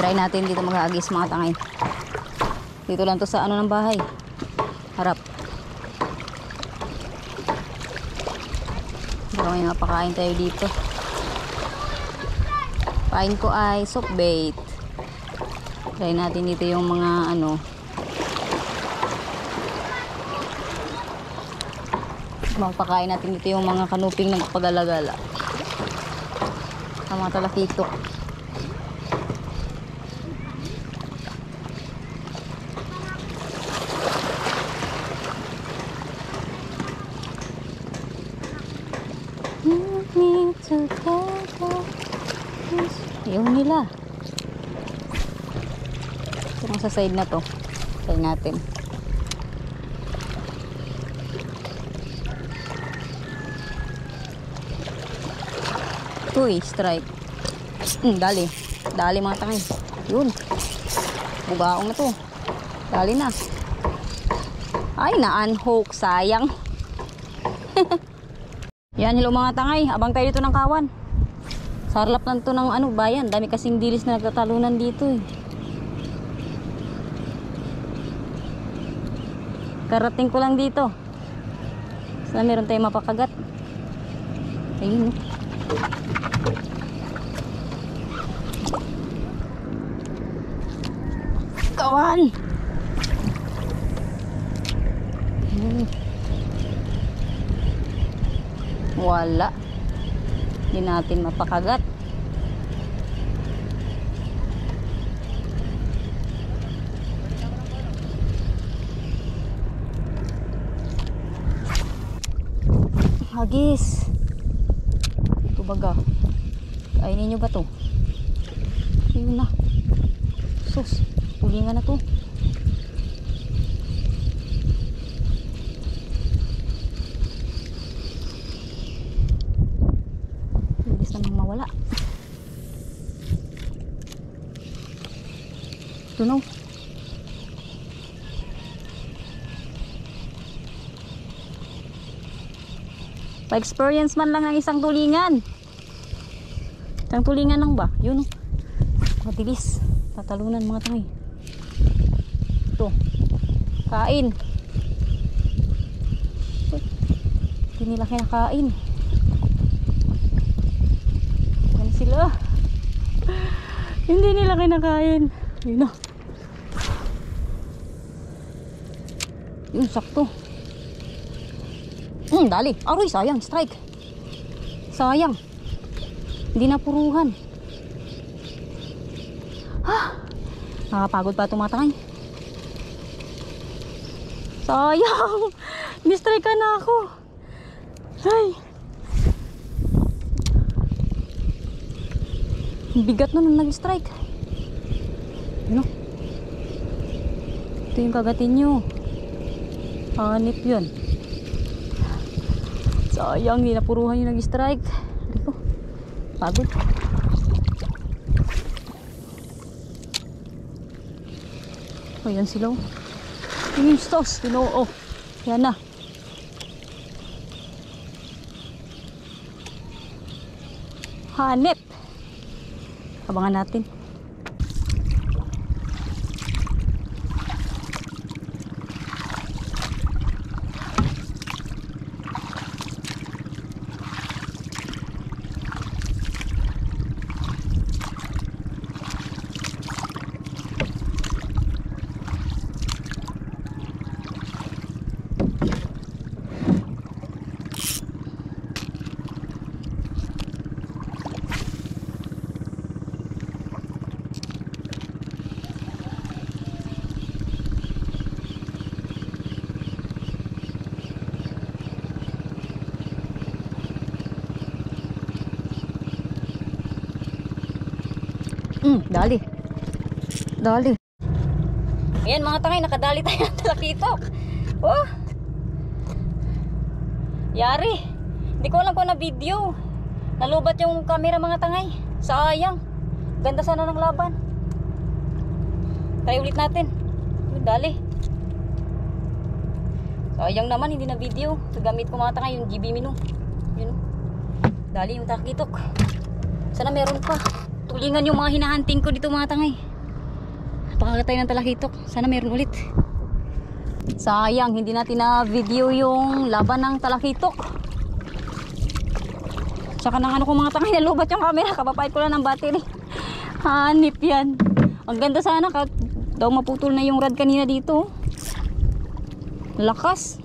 Try natin dito mag-aagis mga tangay. Dito lang to sa ano ng bahay. Harap. Baka may mapakain tayo dito. Pain ko ay soft bait. Try natin dito yung mga ano. Mapakain natin dito yung mga kanuping nagpagala-gala. Sa mga talakitok. Ayaw nila. Ito sa side na to. Try natin. Uy, strike. Dali. Dali mga tangay. Yun. Bugaong na to. Dali na. Ay, na-unhook. Sayang. Yan, hello mga tangay. Abang tayo dito ng kawan. Sarlap lang to ng ano, bayan. Dami kasing dilis na nagtatalunan dito eh. Karating ko lang dito. Sana meron tayong mapakagat. Ayun. Kawan! Wala. Hindi natin mapakagat. Hagis. Ito baga. Kainin nyo ba to? Ayun na. Sus. Pulingan na to. Bilis namang mawala. Ito no. Pa-experience man lang ang isang tulingan. Isang tulingan lang ba? Yun o. Matilis. Tatalunan mga tangay. Ito. Kain. Hindi nila kinakain. Yan sila. Hindi nila kinakain. Yun o. Yun, sakto. Dali. Aroy, sayang. Strike. Sayang. Hindi napuruhan. Nakapagod pa tumatangay. Sayang. Ni-strike ka na ako. Ay. Bigat nun nung nag-strike. Ano? Ito yung kagatin nyo. Hanip yun. Sayang, hindi napuruhan yung nag-strike. Riko, pagod. O, yan sila. Yung stos, tinoo. Yan na. Hanip. Abangan natin. Dali. Dali. Ayan mga tangay, nakadali tayo ng talakitok. Oh. Yari. Hindi ko alam kung na video. Nalubat yung camera mga tangay. Sayang. Ganda sana ng laban. Try ulit natin. Dali. Sayang naman, hindi na video. Gamit ko mga tangay yung GB Mino. Yun. Dali yung talakitok. Sana meron pa. Tulingan yung mga hinahunting ko dito mga tangay. Napakaganda tayo ng talakitok. Sana meron ulit. Sayang, hindi natin na video yung laban ng talakitok. Tsaka nang ano ko mga tangay, nalubat yung camera. Kapapait ko lang ng battery. Hanip yan. Ang ganda sana daw maputol na yung rod kanina dito. Lakas.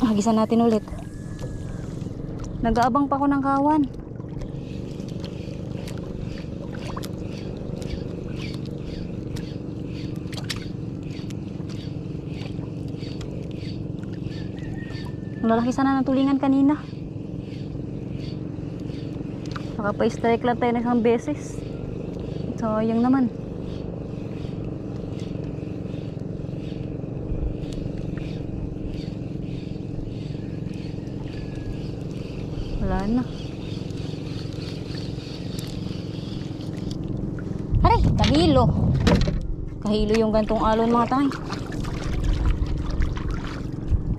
Hagisan natin ulit. Nag-aabang pa ako ng kawan. Ang lalaki sana ng tulingan kanina. Nakapa-strike lang tayo na isang beses. Sayang naman. Wala na. Aray, kahilo. Kahilo yung gantong alon mga tangay.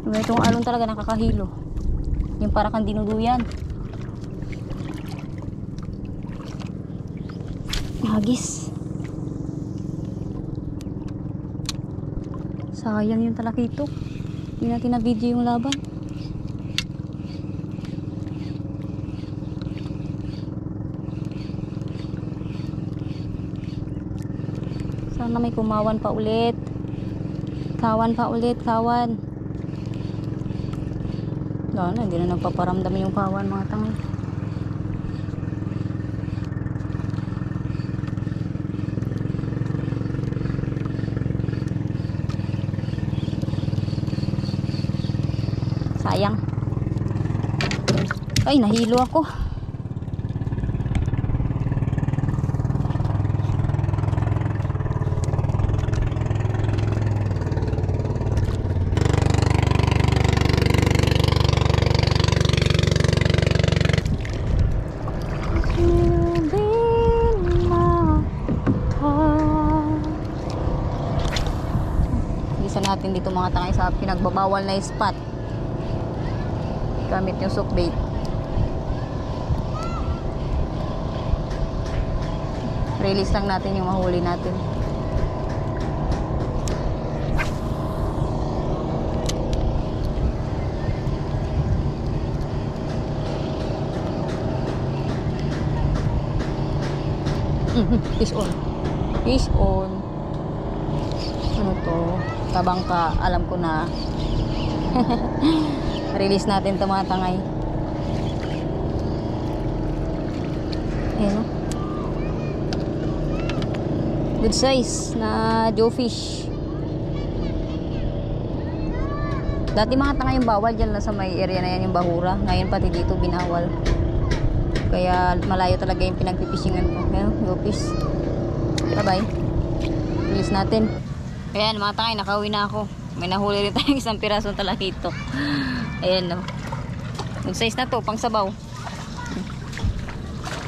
Yung gantong alon talaga nakakahilo. Yung para kang dinuluyan. Hagis. Sayang yung talakitok. Hindi natin na video yung laban. Sana may kumawan pa ulit. Kawan pa ulit, kawan. Wala na, hindi na nagpaparamdam yung kawan mga tangay. Sayang. Ay, nahilo ako. Natin dito mga tangay sa pinagbabawal na spot gamit yung soak bait. Release lang natin yung mahuli natin. Fish on. Fish on. Ano to? Kabangka, alam ko na. Release natin ito mga tangay. Ayan o. Good size na jawfish. Dati mga tangay yung bawal dyan lang sa may area na yan yung bahura. Ngayon pati dito binawal. Kaya malayo talaga yung pinagpipishingan ko. Ayan, jawfish. Bye bye. Release natin. Ayan mga tangay, nakauwi na ako. May nahuli rin tayong isang pirasong talakitok. Ayan no. Good size na to, pang sabaw.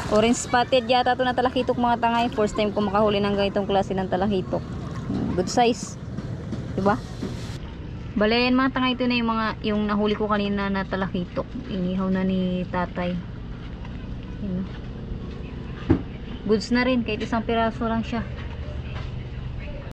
Orange spotted yata to na talakitok mga tangay. First time ko makahuli ng ganitong klase ng talakitok. Good size. Diba? Bale yan mga tangay, ito na yung nahuli ko kanina na talakitok. Inihaw na ni tatay. Ayan. Goods na rin, kahit isang piraso lang siya.